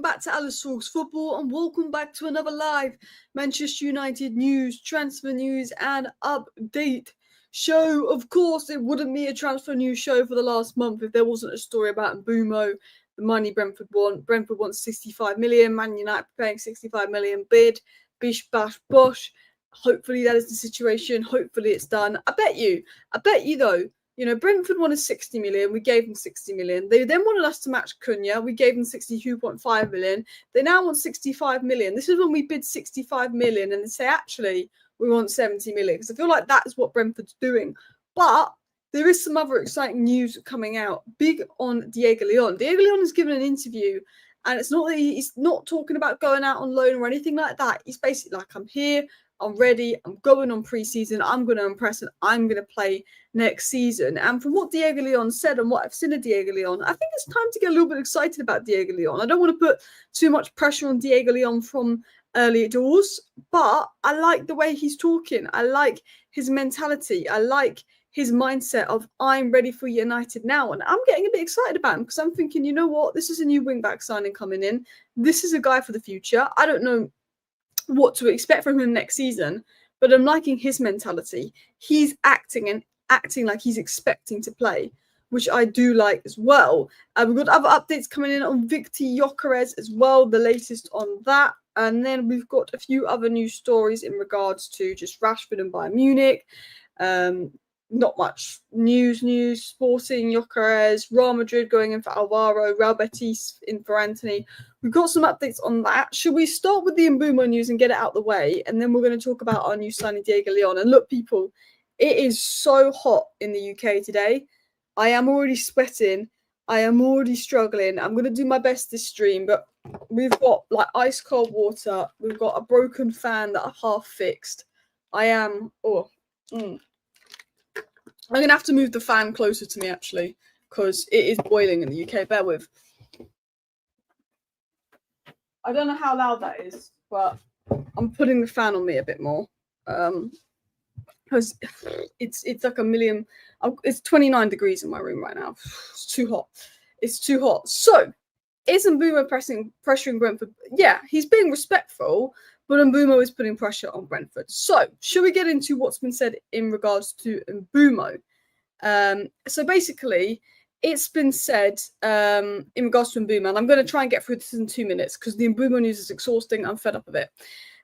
back to Alice Talks Football and welcome back to another live Manchester United news, transfer news and update show. Of course, it wouldn't be a transfer news show for the last month if there wasn't a story about Mbeumo, the money Brentford want. Brentford wants 65 million, Man United paying 65 million bid, bish bash bosh. Hopefully that is the situation. Hopefully it's done. I bet you though, you know, Brentford wanted 60 million. We gave them 60 million. They then wanted us to match Cunha. We gave them 62.5 million. They now want 65 million. This is when we bid 65 million and they say, actually, we want 70 million. Because I feel like that is what Brentford's doing. But there is some other exciting news coming out. Big on Diego Leon. Diego Leon has given an interview. And it's not that he's not talking about going out on loan or anything like that. He's basically like, I'm here. I'm ready. I'm going on pre-season. I'm going to impress and I'm going to play next season. And from what Diego Leon said and what I've seen of Diego Leon, I think it's time to get a little bit excited about Diego Leon. I don't want to put too much pressure on Diego Leon from early doors, but I like the way he's talking. I like his mentality. I like his mindset of I'm ready for United now. And I'm getting a bit excited about him because I'm thinking, you know what? This is a new wing-back signing coming in. This is a guy for the future. I don't know what to expect from him next season, but I'm liking his mentality. He's acting like he's expecting to play, which I do like as well. We've got other updates coming in on Victor Gyökeres as well, the latest on that. And then we've got a few other news stories in regards to just Rashford and Bayern Munich. Not much news. Sporting, Gyökeres, Real Madrid going in for Alvaro, Real Betis in for Anthony. We've got some updates on that. Should we start with the Mbeumo news and get it out the way? And then we're going to talk about our new signing, Diego Leon. And look, people, it is so hot in the UK today. I am already sweating. I am already struggling. I'm going to do my best this stream, but we've got like ice cold water. We've got a broken fan that I've half fixed. I'm going to have to move the fan closer to me, actually, because it is boiling in the UK. Bear with. I don't know how loud that is, but I'm putting the fan on me a bit more. Because it's like a million. It's 29 degrees in my room right now. It's too hot. It's too hot. So, is Mbeumo pressuring Brentford? Yeah, he's being respectful, but Mbeumo is putting pressure on Brentford. So, should we get into what's been said in regards to Mbeumo? So basically, it's been said in regards to Mbeumo, and I'm going to try and get through this in 2 minutes because the Mbeumo news is exhausting. I'm fed up of it.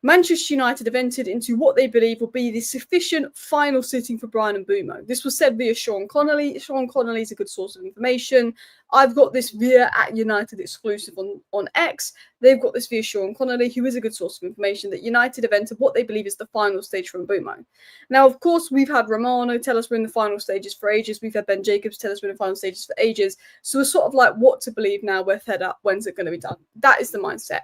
Manchester United have entered into what they believe will be the sufficient final sitting for Bryan Mbeumo. This was said via Sean Connolly. Sean Connolly is a good source of information. I've got this via @United exclusive on X. They've got this via Sean Connolly, who is a good source of information, that United have entered what they believe is the final stage for Mbeumo. Now, of course, we've had Romano tell us we're in the final stages for ages. We've had Ben Jacobs tell us we're in the final stages for ages. So we're sort of like, what to believe now? We're fed up. When's it going to be done? That is the mindset.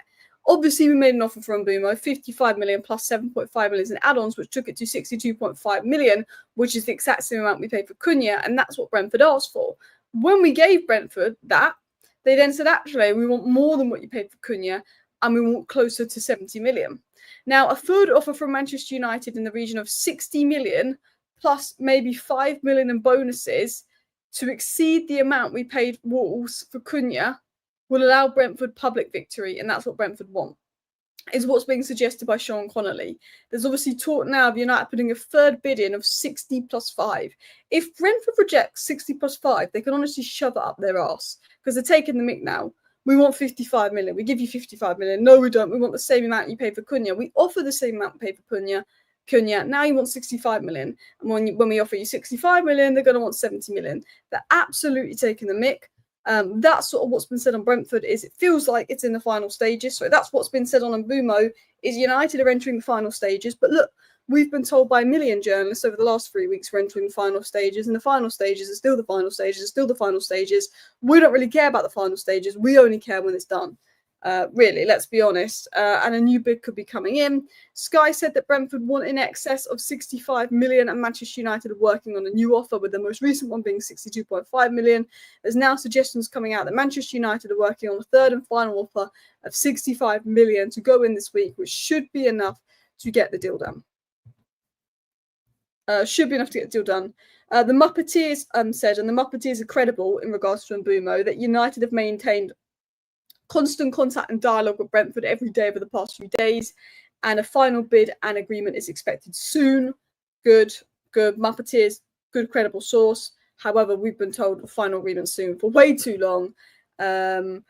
Obviously, we made an offer for Mbeumo, 55 million plus 7.5 million in add-ons, which took it to 62.5 million, which is the exact same amount we paid for Cunha, and that's what Brentford asked for. When we gave Brentford that, they then said, actually, we want more than what you paid for Cunha, and we want closer to 70 million. Now, a third offer from Manchester United in the region of 60 million, plus maybe 5 million in bonuses, to exceed the amount we paid Wolves for Cunha, will allow Brentford public victory, and that's what Brentford want, is what's being suggested by Sean Connolly. There's obviously talk now of United putting a third bid in of 60 plus 5. If Brentford rejects 60 plus 5, they can honestly shove it up their arse, because they're taking the mick now. We want 55 million. We give you 55 million. No, we don't. We want the same amount you paid for Cunha. We offer the same amount we paid for Cunha. Now you want 65 million. And when we offer you 65 million, they're going to want 70 million. They're absolutely taking the mick. That's sort of what's been said on Brentford. Is it feels like it's in the final stages. So that's what's been said on Mbeumo, is United are entering the final stages. But look, we've been told by a million journalists over the last 3 weeks we're entering the final stages, and the final stages are still the final stages, are still the final stages. We don't really care about the final stages. We only care when it's done. Really, let's be honest. And a new bid could be coming in. Sky said that Brentford want in excess of 65 million, and Manchester United are working on a new offer, with the most recent one being 62.5 million. There's now suggestions coming out that Manchester United are working on a third and final offer of 65 million to go in this week, which should be enough to get the deal done. Should be enough to get the deal done. The Muppeteers said, and the Muppeteers are credible in regards to Mbeumo, that United have maintained constant contact and dialogue with Brentford every day over the past few days, and a final bid and agreement is expected soon. Good. Muppeteers, good credible source. However, we've been told the final agreement soon for way too long. But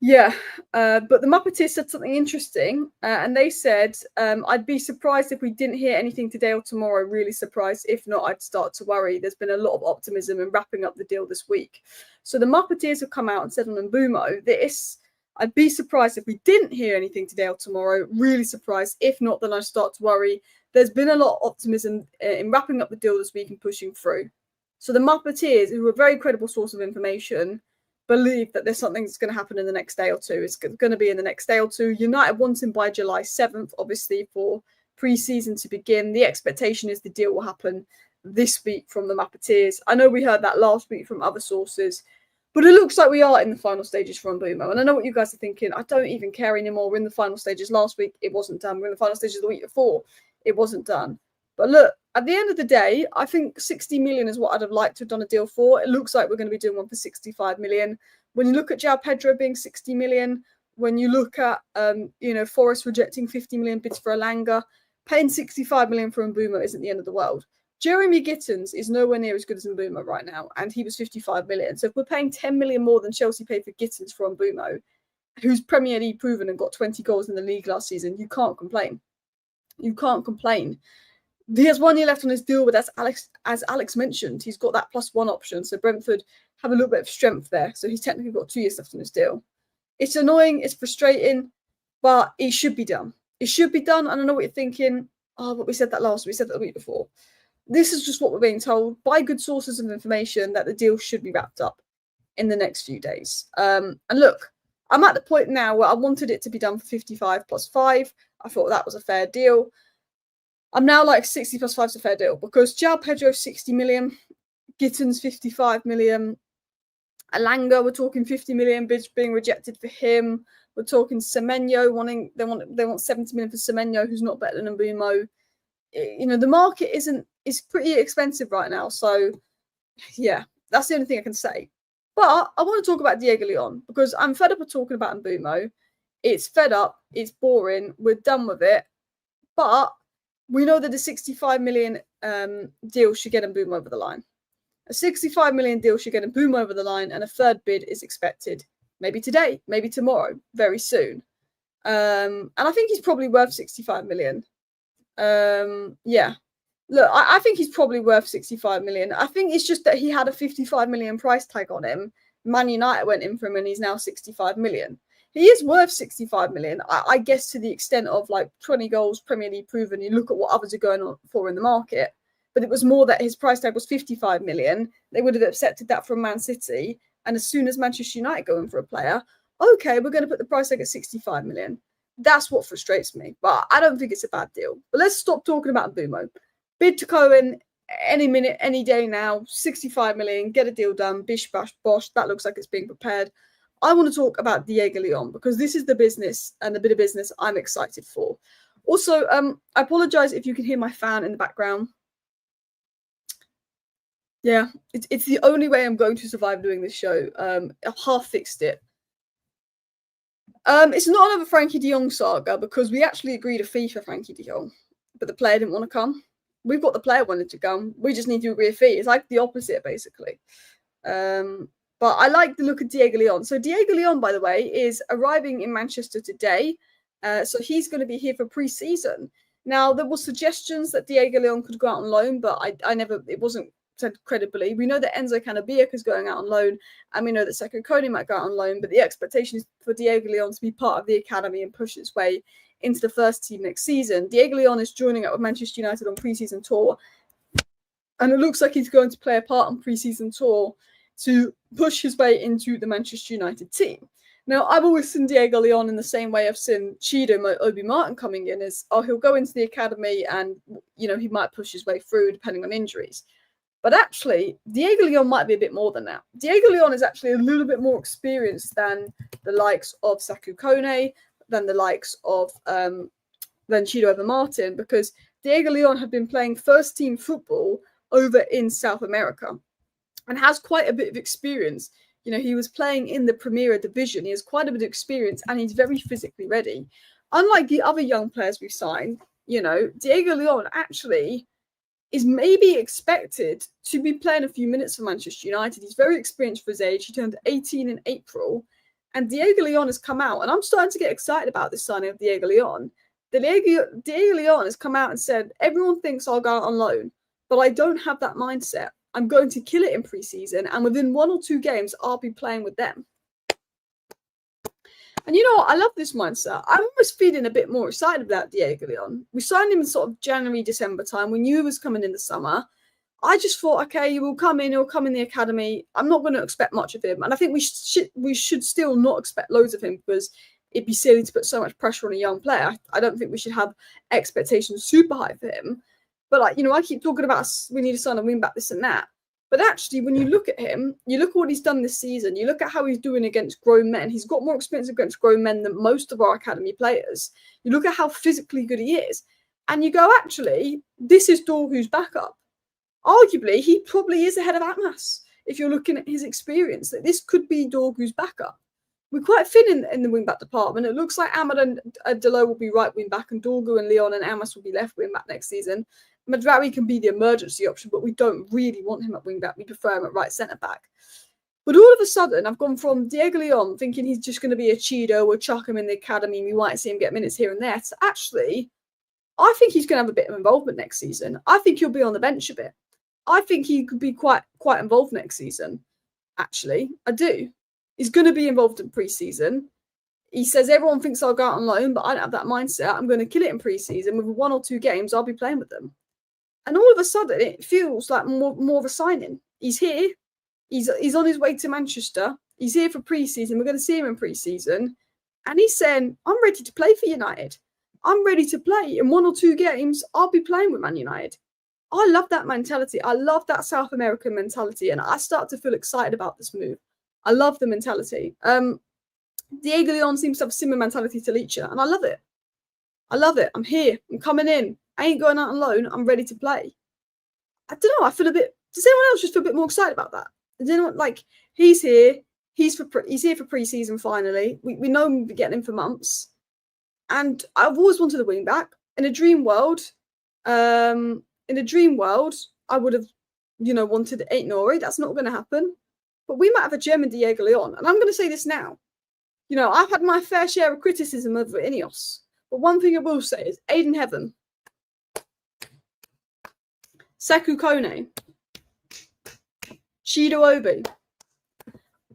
the Muppeteers said something interesting, and they said, I'd be surprised if we didn't hear anything today or tomorrow, really surprised. If not, I'd start to worry. There's been a lot of optimism in wrapping up the deal this week. So the Muppeteers have come out and said on Mbeumo this, I'd be surprised if we didn't hear anything today or tomorrow, really surprised. If not, then I'd start to worry. There's been a lot of optimism in wrapping up the deal this week and pushing through. So the Muppeteers, who are a very credible source of information, believe that there's something that's going to happen in the next day or two. It's going to be in the next day or two. United want him by July 7th, obviously, for pre-season to begin. The expectation is the deal will happen this week from the Muppeteers. I know we heard that last week from other sources, but it looks like we are in the final stages for Mbeumo. And I know what you guys are thinking. I don't even care anymore. We're in the final stages. Last week, it wasn't done. We're in the final stages the week before. It wasn't done. But look, at the end of the day, I think 60 million is what I'd have liked to have done a deal for. It looks like we're going to be doing one for 65 million. When you look at João Pedro being 60 million, when you look at, Forest rejecting 50 million bids for Elanga, paying 65 million for Mbeumo isn't the end of the world. Jeremy Gittins is nowhere near as good as Mbeumo right now, and he was 55 million. So if we're paying 10 million more than Chelsea paid for Gittins for Mbeumo, who's Premier League proven and got 20 goals in the league last season, you can't complain. You can't complain. He has 1 year left on his deal, but as Alex mentioned, he's got that +1 option. So Brentford have a little bit of strength there. So he's technically got 2 years left on his deal. It's annoying, it's frustrating, but it should be done. It should be done. And I know what you're thinking. Oh, but we said that last week. We said that the week before. This is just what we're being told by good sources of information that the deal should be wrapped up in the next few days. And look, I'm at the point now where I wanted it to be done for 55 plus 5. I thought that was a fair deal. I'm now like 60 plus 5 is a fair deal because João Pedro 60 million, Gittins 55 million, Elanga, we're talking 50 million bids being rejected for him. We're talking Semenyo they want 70 million for Semenyo, who's not better than Mbeumo. The market is pretty expensive right now. So yeah, that's the only thing I can say. But I want to talk about Diego Leon because I'm fed up of talking about Mbeumo. It's fed up, it's boring, we're done with it. But we know that the 65 million deal should get Mbeumo over the line. A 65 million deal should get Mbeumo over the line, and a third bid is expected maybe today, maybe tomorrow, very soon. And I think he's probably worth 65 million. Look, I think he's probably worth 65 million. I think it's just that he had a 55 million price tag on him. Man United went in for him and he's now 65 million. He is worth 65 million, I guess, to the extent of like 20 goals, Premier League proven. You look at what others are going on for in the market. But it was more that his price tag was 55 million. They would have accepted that from Man City. And as soon as Manchester United go in for a player, okay, we're going to put the price tag at 65 million. That's what frustrates me. But I don't think it's a bad deal. But let's stop talking about Mbeumo. Bid to Cohen any minute, any day now. 65 million, get a deal done. Bish, bash, bosh. That looks like it's being prepared. I want to talk about Diego Leon because this is the business and the bit of business I'm excited for. Also, I apologise if you can hear my fan in the background. Yeah, it's the only way I'm going to survive doing this show. I've half fixed it. It's not another Frankie de Jong saga because we actually agreed a fee for Frankie de Jong, but the player didn't want to come. We've got the player wanted to come. We just need to agree a fee. It's like the opposite, basically. But I like the look of Diego Leon. So Diego Leon, by the way, is arriving in Manchester today. So he's going to be here for pre-season. Now, there were suggestions that Diego Leon could go out on loan, but it wasn't said credibly. We know that Enzo Canabiak is going out on loan, and we know that Sekou Kone might go out on loan, but the expectation is for Diego Leon to be part of the academy and push its way into the first team next season. Diego Leon is joining up with Manchester United on pre-season tour, and it looks like he's going to play a part on pre-season tour to push his way into the Manchester United team. Now, I've always seen Diego Leon in the same way I've seen Chido Obi Martin coming in, he'll go into the academy and, he might push his way through depending on injuries. But actually, Diego Leon might be a bit more than that. Diego Leon is actually a little bit more experienced than the likes of Sekou Kone, than the likes of than Chido Obi Martin, because Diego Leon had been playing first-team football over in South America and has quite a bit of experience You know, he was playing in the Premier Division. He has quite a bit of experience and he's very physically ready. Unlike the other young players we've signed, you know, Diego Leon actually is maybe expected to be playing a few minutes for Manchester United. He's very experienced for his age. He turned 18 in April. And Diego Leon has come out, and I'm starting to get excited about this signing of Diego Leon. Diego Leon has come out and said, everyone thinks I'll go out on loan, but I don't have that mindset. I'm going to kill it in pre-season, and within 1 or 2 games, I'll be playing with them. And you know what? I love this mindset. I'm almost feeling a bit more excited about Diego Leon. We signed him in sort of January, December time. We knew he was coming in the summer. I just thought, okay, he will come in the academy. I'm not going to expect much of him. And I think we should still not expect loads of him because it'd be silly to put so much pressure on a young player. I don't think we should have expectations super high for him. But, like, you know, I keep talking about we need to sign a wingback, this and that. But actually, when you look at him, you look at what he's done this season, you look at how he's doing against grown men. He's got more experience against grown men than most of our academy players. You look at how physically good he is. And you go, actually, this is Dorgu's backup. Arguably, he probably is ahead of Atmas if you're looking at his experience. That this could be Dorgu's backup. We're quite thin in the wing-back department. It looks like Ahmed and Delo will be right wing-back, and Dorgu and Leon and Atmas will be left wing-back next season. Madrawi can be the emergency option, but we don't really want him at wing-back. We prefer him at right centre-back. But all of a sudden, I've gone from Diego Leon thinking he's just going to be a Cheeto, we'll chuck him in the academy, we might see him get minutes here and there, to actually, I think he's going to have a bit of involvement next season. I think he'll be on the bench a bit. I think he could be quite involved next season, actually. I do. He's going to be involved in pre-season. He says everyone thinks I'll go out on loan, but I don't have that mindset. I'm going to kill it in pre-season. With 1 or 2 games, I'll be playing with them. And all of a sudden, it feels like more of a signing. He's here. He's on his way to Manchester. He's here for pre-season. We're going to see him in pre-season. And he's saying, I'm ready to play for United. I'm ready to play. In 1 or 2 games, I'll be playing with Man United. I love that mentality. I love that South American mentality. And I start to feel excited about this move. I love the mentality. Diego Leon seems to have a similar mentality to Licha. And I love it. I love it. I'm here. I'm coming in. I ain't going out on loan. I'm ready to play. I don't know. I feel a bit. Does anyone else just feel a bit more excited about that? Does anyone, like, he's here. He's here for pre-season finally. We know we'll be getting him for months. And I've always wanted a wing back. In a dream world, I would have, wanted Eight Nori. That's not going to happen. But we might have a German Diego Leon. And I'm going to say this now. I've had my fair share of criticism of Ineos. But one thing I will say is Aiden Heaven, Sekou Kone, Shido Obi.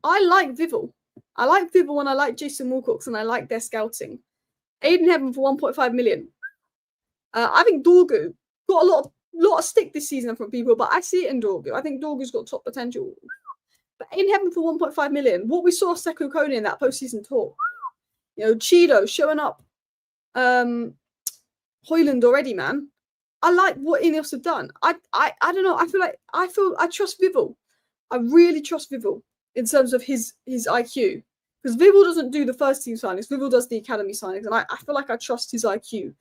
I like Vival. I like Vival and I like Jason Wilcox and I like their scouting. Aiden Heaven for 1.5 million. I think Dorgu got a lot of stick this season from people, but I see it in Dorgu. I think Dorgu's got top potential. But Aiden Heaven for 1.5 million. What we saw Sekou Kone in that postseason tour. Cheeto showing up. Hoyland already, man. I like what Ineos have done. I don't know. I trust Vival. I really trust Vival in terms of his IQ. Because Vival doesn't do the first team signings. Vival does the academy signings. And I feel like I trust his IQ.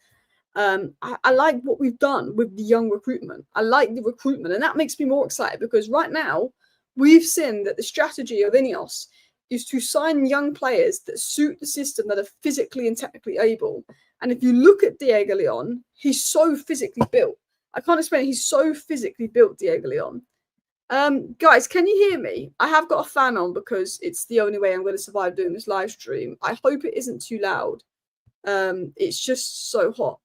I like what we've done with the young recruitment. I like the recruitment. And that makes me more excited because right now, we've seen that the strategy of Ineos is to sign young players that suit the system, that are physically and technically able. And if you look at Diego Leon, he's so physically built. I can't explain it. He's so physically built, Diego Leon. Guys, can you hear me? I have got a fan on because it's the only way I'm going to survive doing this live stream. I hope it isn't too loud. It's just so hot.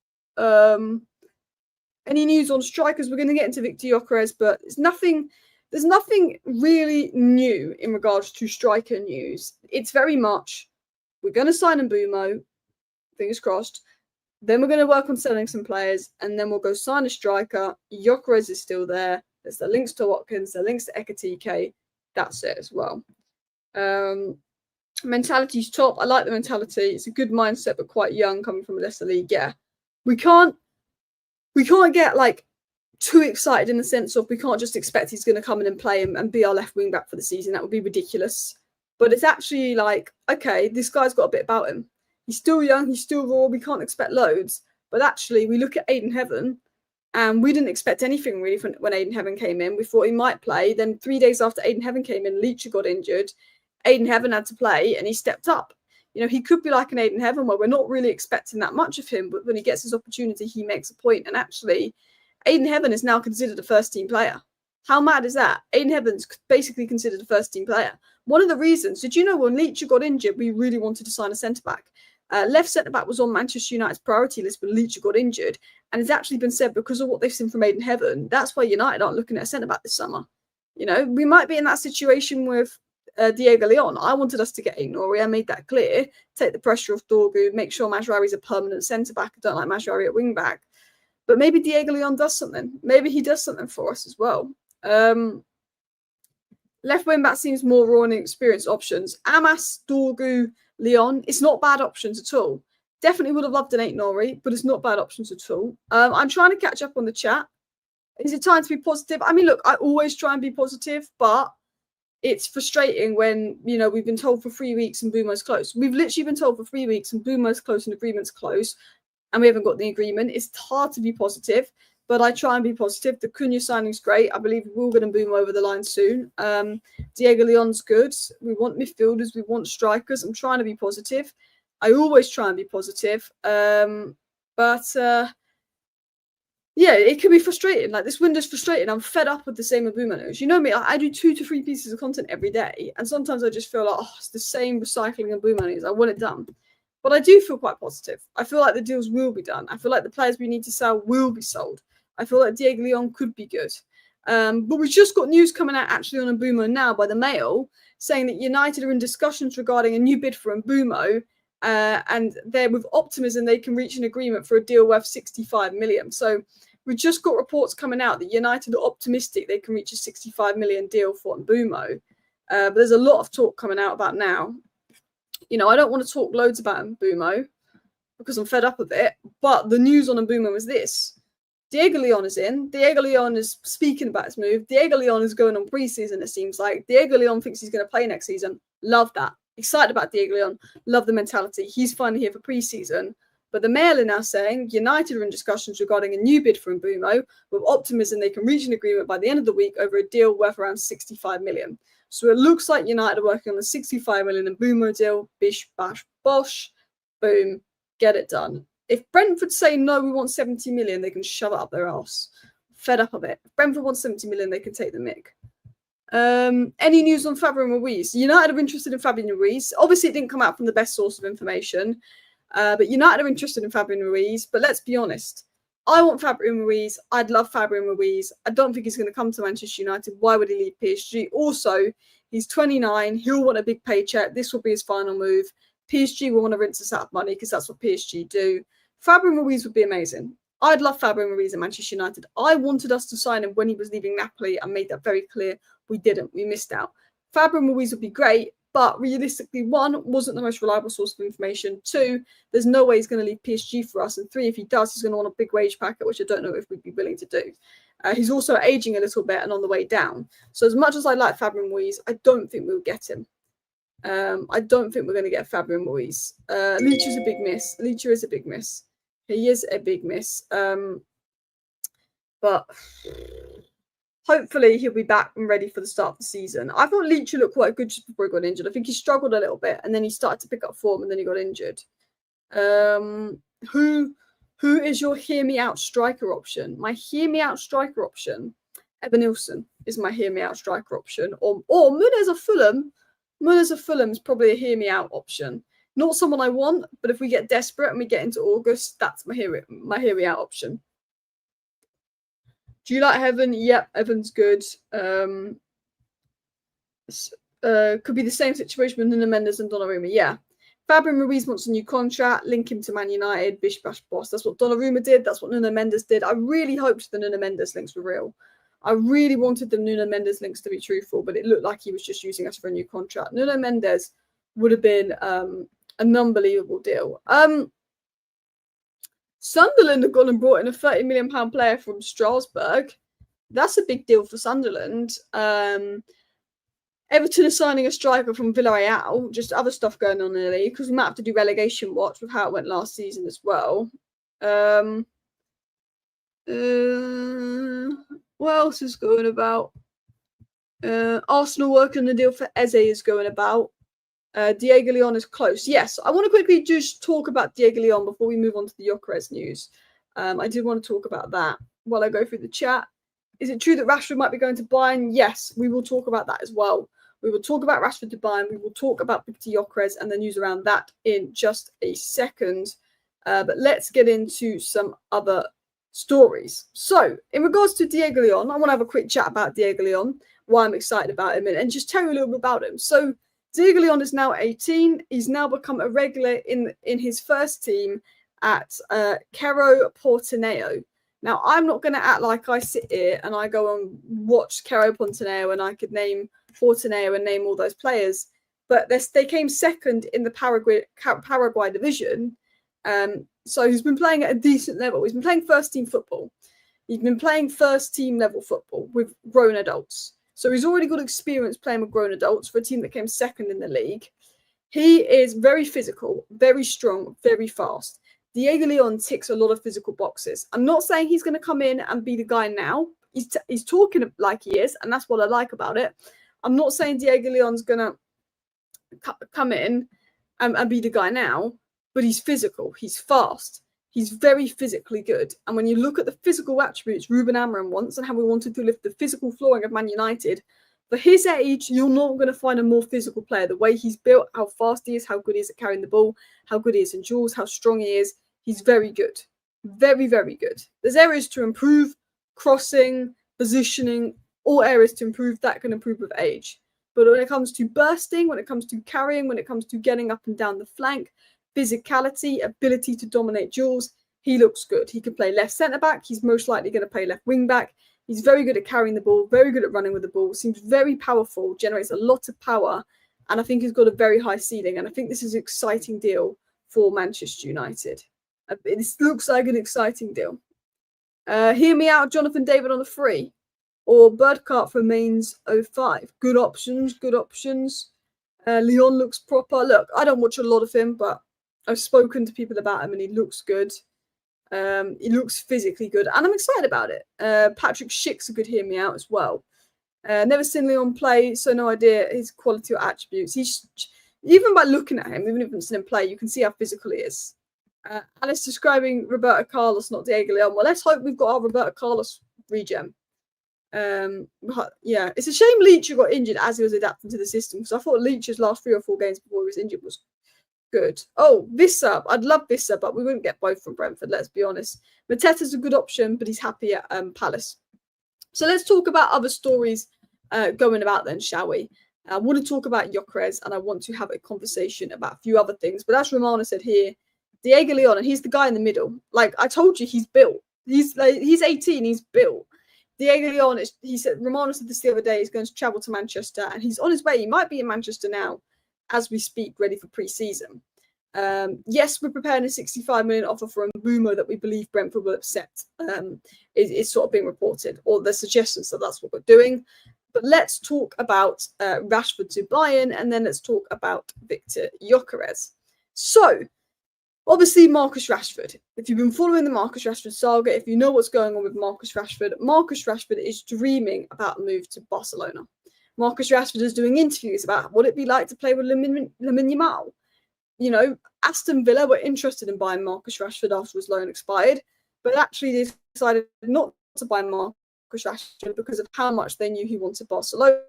Any news on strikers? We're going to get into Victor Gyökeres, but there's nothing really new in regards to striker news. It's very much, we're going to sign Mbeumo, fingers crossed. Then we're going to work on selling some players, and then we'll go sign a striker. Gyökeres is still there. There's the links to Watkins, the links to Ekatike. That's it as well. Mentality's top. I like the mentality. It's a good mindset, but quite young, coming from a lesser league. Yeah, we can't get like too excited in the sense of we can't just expect he's going to come in and play and be our left wing back for the season. That would be ridiculous. But it's actually like, okay, this guy's got a bit about him. He's still young. He's still raw. We can't expect loads. But actually, we look at Aiden Heaven, and we didn't expect anything really when Aiden Heaven came in. We thought he might play. Then 3 days after Aiden Heaven came in, Leacher got injured. Aiden Heaven had to play and he stepped up. You know, he could be like an Aiden Heaven where we're not really expecting that much of him, but when he gets his opportunity, he makes a point. And actually, Aiden Heaven is now considered a first-team player. How mad is that? Aiden Heaven's basically considered a first-team player. One of the reasons, did you know when Leach got injured, we really wanted to sign a centre-back? Left centre-back was on Manchester United's priority list when Leach got injured, and it's actually been said because of what they've seen from Aiden Heaven, that's why United aren't looking at a centre-back this summer. You know, we might be in that situation with Diego Leon. I wanted us to get Aït-Nouri. I made that clear. Take the pressure off Dorgu, make sure Mazraoui's a permanent centre-back. I don't like Mazraoui at wing-back. But maybe Diego Leon does something. Maybe he does something for us as well. Left wing-back seems more raw and inexperienced options. Amas, Dorgu, Leon, it's not bad options at all. Definitely would have loved an Aït-Nouri, but it's not bad options at all. I'm trying to catch up on the chat. Is it time to be positive? I mean, look, I always try and be positive, but it's frustrating when, you know, we've been told for 3 weeks and Mbeumo's close. We've literally been told for 3 weeks and Mbeumo's close and agreement's close, and we haven't got the agreement. It's hard to be positive, but I try and be positive. The Cunha signing's great. I believe we will get Mbeumo over the line soon. Diego Leon's good. We want midfielders. We want strikers. I'm trying to be positive. I always try and be positive. Yeah, it can be frustrating. Like, this window's frustrating. I'm fed up with the same Mbeumo news. You know me, I do 2 to 3 pieces of content every day, and sometimes I just feel like, oh, it's the same recycling of Mbeumo news. I want it done. But I do feel quite positive. I feel like the deals will be done. I feel like the players we need to sell will be sold. I feel like Diego Leon could be good. But we've just got news coming out actually on Mbeumo now by the Mail, saying that United are in discussions regarding a new bid for Mbeumo, and they're with optimism they can reach an agreement for a deal worth 65 million. So we just got reports coming out that United are optimistic they can reach a 65 million deal for Mbeumo. But there's a lot of talk coming out about now. You know, I don't want to talk loads about Mbeumo because I'm fed up with it. But the news on Mbeumo is this. Diego Leon is in. Diego Leon is speaking about his move. Diego Leon is going on pre-season, it seems like. Diego Leon thinks he's going to play next season. Love that. Excited about Diego Leon. Love the mentality. He's finally here for pre-season. But the Mail are now saying United are in discussions regarding a new bid for Mbeumo with optimism they can reach an agreement by the end of the week over a deal worth around 65 million. So it looks like United are working on the 65 million Mbeumo deal. Bish, bash, bosh. Boom. Get it done. If Brentford say, no, we want 70 million, they can shove it up their arse. Fed up of it. If Brentford wants 70 million, they can take the mick. Any news on Fabian Ruiz? United are interested in Fabian Ruiz. Obviously, it didn't come out from the best source of information. But United are interested in Fabian Ruiz. But let's be honest. I want Fabian Ruiz. I'd love Fabian Ruiz. I don't think he's going to come to Manchester United. Why would he leave PSG? Also, he's 29. He'll want a big paycheck. This will be his final move. PSG will want to rinse us out of money because that's what PSG do. Fabian Ruiz would be amazing. I'd love Fabian Ruiz at Manchester United. I wanted us to sign him when he was leaving Napoli. I made that very clear. We didn't. We missed out. Fabian Ruiz would be great, but realistically, 1, wasn't the most reliable source of information. 2, there's no way he's going to leave PSG for us. And 3, if he does, he's going to want a big wage packet, which I don't know if we'd be willing to do. He's also aging a little bit and on the way down. So as much as I like Fabian Ruiz, I don't think we'll get him. I don't think we're going to get Fabian Ruiz. Leach is a big miss. Leach is a big miss. He is a big miss. But hopefully he'll be back and ready for the start of the season. I thought Leach looked quite good just before he got injured. I think he struggled a little bit and then he started to pick up form and then he got injured. Who is your hear me out striker option? My hear me out striker option, Evan Nilsson is my hear me out striker option. Or Muniz of Fulham. Muniz of Fulham is probably a hear me out option. Not someone I want, but if we get desperate and we get into August, that's my hear me out option. Do you like Heaven? Yep, Evan's good. Could be the same situation with Nuno Mendes and Donnarumma. Yeah. Fabian Ruiz wants a new contract. Link him to Man United. Bish, bash, boss. That's what Donnarumma did. That's what Nuno Mendes did. I really hoped the Nuno Mendes links were real. I really wanted the Nuno Mendes links to be truthful, but it looked like he was just using us for a new contract. Nuno Mendes would have been an unbelievable deal. Sunderland have gone and brought in a £30 million player from Strasbourg. That's a big deal for Sunderland. Everton are signing a striker from Villarreal. Just other stuff going on in the league because we might have to do relegation watch with how it went last season as well. What else is going about? Arsenal working the deal for Eze is going about. Diego Leon is close. Yes, I want to quickly just talk about Diego Leon before we move on to the Gyökeres news. I do want to talk about that while I go through the chat. Is it true that Rashford might be going to Bayern? Yes, we will talk about that as well. We will talk about Rashford to Bayern. We will talk about Victor Gyökeres and the news around that in just a second. But let's get into some other stories. So, in regards to Diego Leon, I want to have a quick chat about Diego Leon, why I'm excited about him, and just tell you a little bit about him. So, Diego Leon is now 18. He's now become a regular in his first team at Cerro Porteño. Now, I'm not going to act like I sit here and I go and watch Cerro Porteño and I could name Porteño and name all those players, but they came second in the Paraguay division. So he's been playing at a decent level. He's been playing first team football. He's been playing first team level football with grown adults. So he's already got experience playing with grown adults for a team that came second in the league. He is very physical, very strong, very fast. Diego Leon ticks a lot of physical boxes. I'm not saying he's going to come in and be the guy now. He's talking like he is, and that's what I like about it. I'm not saying Diego Leon's going to come in and be the guy now, but he's physical, he's fast, he's very physically good. And when you look at the physical attributes Ruben Amorim wants and how we wanted to lift the physical flooring of Man United, for his age, you're not going to find a more physical player. The way he's built, how fast he is, how good he is at carrying the ball, how good he is in duels, how strong he is. He's very good. Very, very good. There's areas to improve, crossing, positioning, all areas to improve. That can improve with age. But when it comes to bursting, when it comes to carrying, when it comes to getting up and down the flank, physicality, ability to dominate duels, he looks good. He can play left centre-back. He's most likely going to play left wing-back. He's very good at carrying the ball, very good at running with the ball, seems very powerful, generates a lot of power, and I think he's got a very high ceiling, and I think this is an exciting deal for Manchester United. It looks like an exciting deal. Hear me out, Jonathan David on the free, or Birdcart remains 05. Good options, good options. Leon looks proper. Look, I don't watch a lot of him, but I've spoken to people about him and he looks good. He looks physically good, and I'm excited about it. Patrick Schick's a good hear me out as well. Never seen Leon play, so no idea his quality or attributes. He's even by looking at him, even if you haven't seen him play, you can see how physical he is. Alice describing Roberto Carlos, not Diego Leon. Well, let's hope we've got our Roberto Carlos regen. Yeah, it's a shame Leach got injured as he was adapting to the system, because I thought Leach's last 3 or 4 games before he was injured was good. Oh, Vissa. I'd love Vissa, but we wouldn't get both from Brentford, let's be honest. Mateta's a good option, but he's happy at Palace. So let's talk about other stories going about then, shall we? I want to talk about Gyökeres, and I want to have a conversation about a few other things. But as Romana said here, Diego Leon, and he's the guy in the middle. Like I told you, he's built. He's 18, he's built. Diego Leon, he said, Romana said this the other day, he's going to travel to Manchester, and he's on his way. He might be in Manchester now as we speak, ready for pre-season. Yes, we're preparing a 65 million offer for Mbeumo that we believe Brentford will accept. It's sort of being reported, or the suggestions that that's what we're doing. But let's talk about Rashford to Bayern, and then let's talk about Victor Gyökeres. So, obviously, Marcus Rashford. If you've been following the Marcus Rashford saga, if you know what's going on with Marcus Rashford is dreaming about a move to Barcelona. Marcus Rashford is doing interviews about what it'd be like to play with Lamine Yamal. You know, Aston Villa were interested in buying Marcus Rashford after his loan expired, but actually they decided not to buy Marcus Rashford because of how much they knew he wanted Barcelona.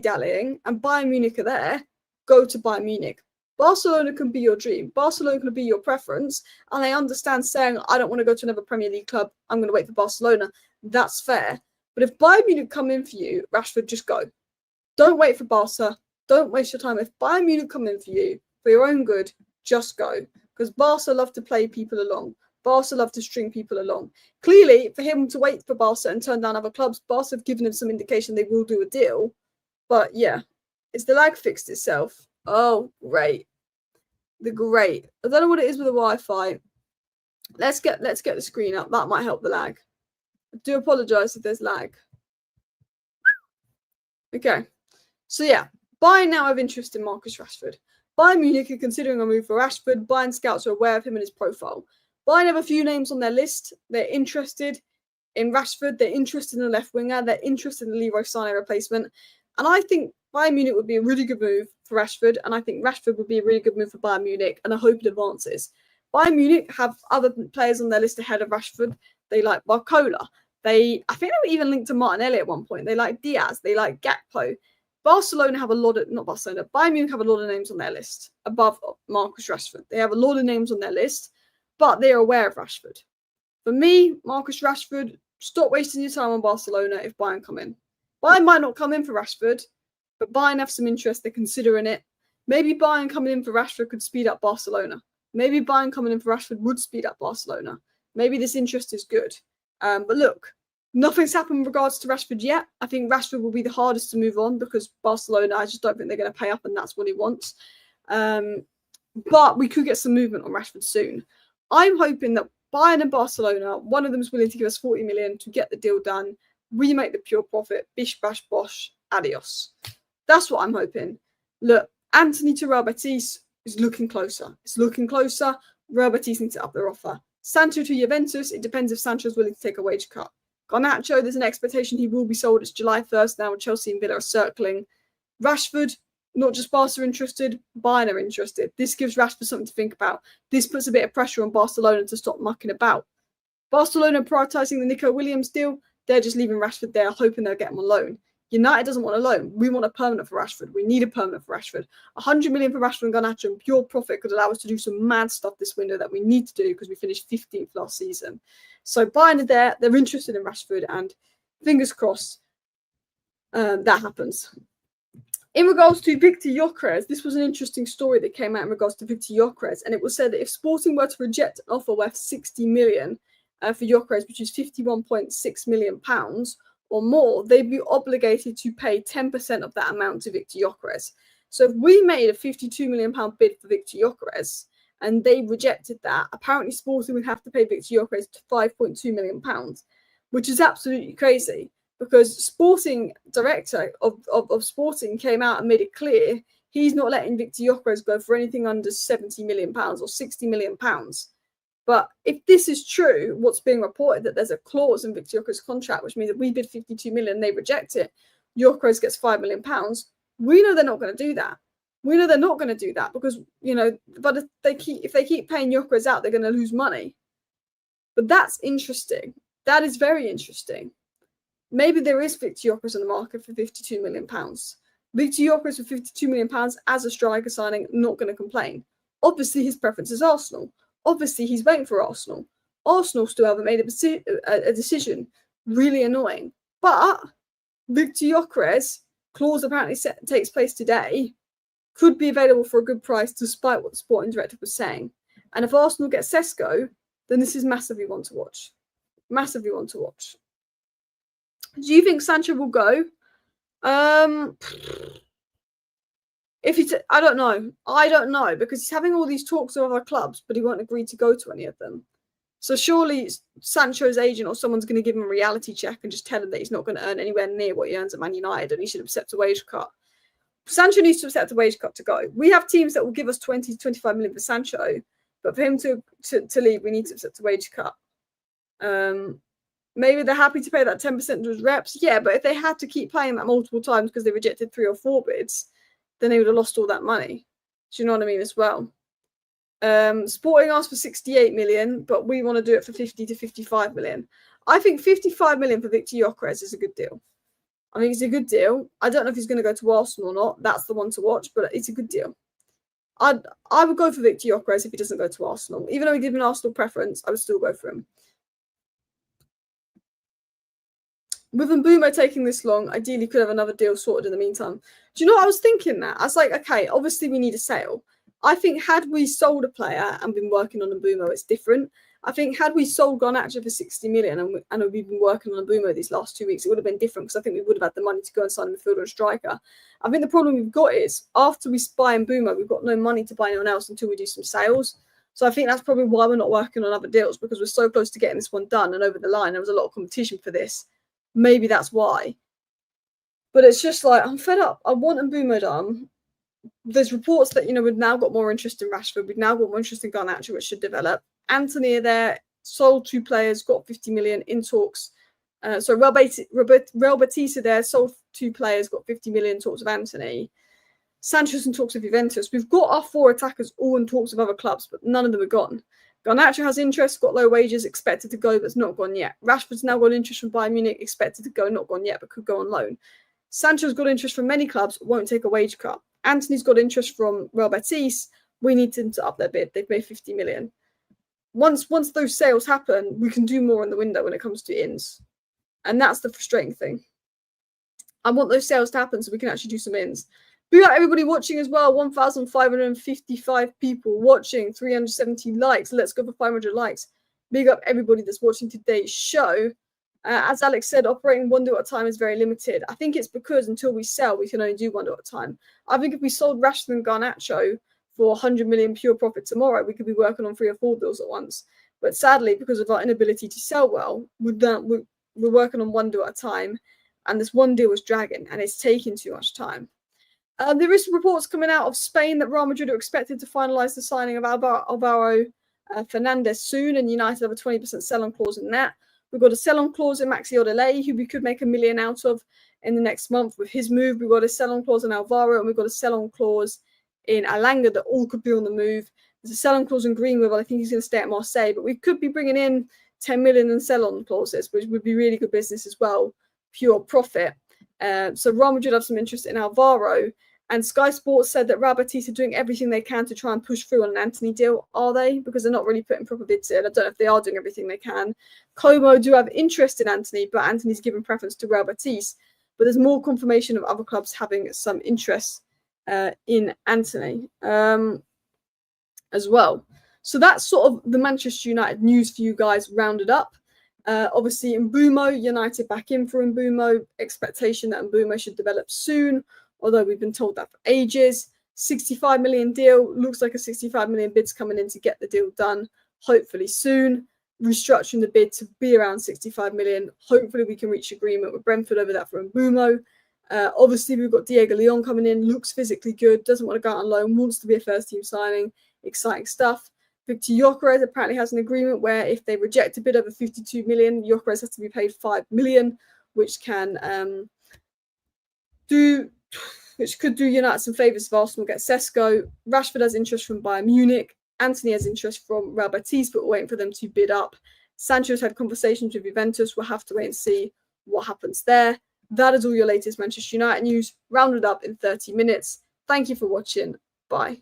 Dallying, and Bayern Munich are there, go to Bayern Munich. Barcelona can be your dream. Barcelona can be your preference. And I understand saying, I don't want to go to another Premier League club. I'm going to wait for Barcelona. That's fair. But if Bayern Munich come in for you, Rashford, just go. Don't wait for Barca. Don't waste your time. If Bayern Munich come in for you, for your own good, just go. Because Barca love to play people along. Barca love to string people along. Clearly, for him to wait for Barca and turn down other clubs, Barca have given him some indication they will do a deal. But yeah, it's the lag fixed itself. Oh, great. I don't know what it is with the Wi-Fi. Let's get the screen up. That might help the lag. I do apologise if there's lag. Okay. So yeah, Bayern now have interest in Marcus Rashford. Bayern Munich are considering a move for Rashford. Bayern scouts are aware of him and his profile. Bayern have a few names on their list. They're interested in Rashford. They're interested in the left winger. They're interested in the Leroy Sané replacement. And I think Bayern Munich would be a really good move for Rashford. And I think Rashford would be a really good move for Bayern Munich. And I hope it advances. Bayern Munich have other players on their list ahead of Rashford. They like Barcola. I think they were even linked to Martinelli at one point. They like Diaz. They like Gakpo. Barcelona have a lot of, not Barcelona, Bayern Munich have a lot of names on their list above Marcus Rashford. They have a lot of names on their list, but they are aware of Rashford. For me, Marcus Rashford, stop wasting your time on Barcelona if Bayern come in. Bayern might not come in for Rashford, but Bayern have some interest. They're considering it. Maybe Bayern coming in for Rashford could speed up Barcelona. Maybe Bayern coming in for Rashford would speed up Barcelona. Maybe this interest is good. But look, nothing's happened in regards to Rashford yet. I think Rashford will be the hardest to move on because Barcelona, I just don't think they're going to pay up and that's what he wants. But we could get some movement on Rashford soon. I'm hoping that Bayern and Barcelona, one of them is willing to give us 40 million to get the deal done. We make the pure profit. Bish, bash, bosh, adios. That's what I'm hoping. Look, Anthony to Real Betis is looking closer. It's looking closer. Real Betis need to up their offer. Sancho to Juventus, it depends if Sancho's willing to take a wage cut. Garnacho, there's an expectation he will be sold. It's July 1st now, and Chelsea and Villa are circling. Rashford, not just Barca are interested, Bayern are interested. This gives Rashford something to think about. This puts a bit of pressure on Barcelona to stop mucking about. Barcelona prioritising the Nico Williams deal, they're just leaving Rashford there, hoping they'll get him on loan. United doesn't want a loan. We want a permanent for Rashford. We need a permanent for Rashford. 100 million for Rashford and Garnacho and pure profit could allow us to do some mad stuff this window that we need to do because we finished 15th last season. So Bayern are there. They're interested in Rashford and fingers crossed that happens. In regards to Victor Gyökeres, this was an interesting story that came out in regards to Victor Gyökeres, and it was said that if Sporting were to reject an offer worth 60 million for Gyökeres, which is £51.6 million, or more, they'd be obligated to pay 10% of that amount to Victor Gyökeres. So if we made a £52 million bid for Victor Gyökeres and they rejected that, apparently Sporting would have to pay Victor Gyökeres £5.2 million, which is absolutely crazy because Sporting director of Sporting came out and made it clear he's not letting Victor Gyökeres go for anything under £70 million or £60 million. But if this is true, what's being reported that there's a clause in Victor Gyökeres' contract, which means that we bid 52 million, they reject it, Gyökeres gets £5 million. We know they're not going to do that. We know they're not going to do that because, you know, but if they keep paying Gyökeres out, they're going to lose money. But that's interesting. That is very interesting. Maybe there is Victor Gyökeres on the market for £52 million. Victor Gyökeres for £52 million as a striker signing, not going to complain. Obviously, his preference is Arsenal. Obviously, he's waiting for Arsenal. Arsenal still haven't made a decision. Really annoying. But Victor Gyökeres, clause apparently takes place today, could be available for a good price despite what the sporting director was saying. And if Arsenal get Sesko, then this is massively one to watch. Massively one to watch. Do you think Sancho will go? I don't know. I don't know because he's having all these talks with other clubs, but he won't agree to go to any of them. So surely Sancho's agent or someone's going to give him a reality check and just tell him that he's not going to earn anywhere near what he earns at Man United and he should accept a wage cut. Sancho needs to accept a wage cut to go. We have teams that will give us 20 to 25 million for Sancho, but for him to leave, we need to accept a wage cut. Maybe they're happy to pay that 10% to his reps. Yeah, but if they had to keep paying that multiple times because they rejected 3 or 4 bids, then they would have lost all that money. Do you know what I mean as well? Sporting asked for 68 million, but we want to do it for 50 to 55 million. I think 55 million for Victor Gyökeres is a good deal. I think it's a good deal. I don't know if he's going to go to Arsenal or not. That's the one to watch, but it's a good deal. I would go for Victor Gyökeres if he doesn't go to Arsenal. Even though he gave an Arsenal preference, I would still go for him. With Mbeumo taking this long, ideally could have another deal sorted in the meantime. Do you know what I was thinking that? I was like, okay, obviously we need a sale. I think had we sold a player and been working on Mbeumo, it's different. I think had we sold Garnacho for 60 million and we've been working on Mbeumo these last 2 weeks, it would have been different because I think we would have had the money to go and sign a midfielder or a striker. I think the problem we've got is after we buy Mbeumo, we've got no money to buy anyone else until we do some sales. So I think that's probably why we're not working on other deals because we're so close to getting this one done and over the line. There was a lot of competition for this. Maybe that's why. But it's just like, I'm fed up. I want Mbeumo done. there's reports that, we've now got more interest in Rashford. We've now got more interest in Garnacho, which should develop. Antony are there, sold 2 players, got 50 million in talks. Real Betis are there, sold 2 players, got 50 million talks of Antony. Sanchez in talks of Juventus. We've got our 4 attackers all in talks of other clubs, but none of them are gone. Garnacho has interest, got low wages, expected to go, but it's not gone yet. Rashford's now got interest from Bayern Munich, expected to go, not gone yet, but could go on loan. Sancho's got interest from many clubs, won't take a wage cut. Antony's got interest from Real Betis. We need them to up their bid. They've made 50 million. Once those sales happen, we can do more in the window when it comes to ins. And that's the frustrating thing. I want those sales to happen so we can actually do some ins. Big up everybody watching as well. 1,555 people watching, 370 likes. Let's go for 500 likes. Big up everybody that's watching today's show. As Alex said, operating one deal at a time is very limited. I think it's because until we sell, we can only do one deal at a time. I think if we sold Rashford and Garnacho for 100 million pure profit tomorrow, we could be working on 3 or 4 deals at once. But sadly, because of our inability to sell well, we're working on one deal at a time. And this one deal is dragging, and it's taking too much time. There is reports coming out of Spain that Real Madrid are expected to finalise the signing of Alvaro Fernandez soon, and United have a 20% sell-on clause in that. We've got a sell-on clause in Maxi Odelay, who we could make $1 million out of in the next month with his move. We've got a sell-on clause in Alvaro, and we've got a sell-on clause in Alanga that all could be on the move. There's a sell-on clause in Greenwood, but I think he's going to stay at Marseille. But we could be bringing in 10 million in sell-on clauses, which would be really good business as well, pure profit. So Real Madrid have some interest in Alvaro. And Sky Sports said that Real Betis are doing everything they can to try and push through on an Antony deal. Are they? Because they're not really putting proper bids in. I don't know if they are doing everything they can. Como do have interest in Antony, but Antony's given preference to Real Betis. But there's more confirmation of other clubs having some interest in Antony as well. So that's sort of the Manchester United news for you guys rounded up. Obviously, Mbeumo, United back in for Mbeumo. Expectation that Mbeumo should develop soon, although we've been told that for ages. 65 million deal. Looks like a 65 million bid's coming in to get the deal done, hopefully soon. Restructuring the bid to be around 65 million. Hopefully we can reach agreement with Brentford over that for Mbeumo. Obviously, we've got Diego Leon coming in. Looks physically good. Doesn't want to go out on loan. Wants to be a first-team signing. Exciting stuff. Victor Gyökeres apparently has an agreement where if they reject a bid over 52 million, Gyökeres has to be paid 5 million, which could do United some favours if Arsenal get Sesko. Rashford has interest from Bayern Munich. Antony has interest from Real Betis, but we're waiting for them to bid up. Sancho's had conversations with Juventus. We'll have to wait and see what happens there. That is all your latest Manchester United news, rounded up in 30 minutes. Thank you for watching. Bye.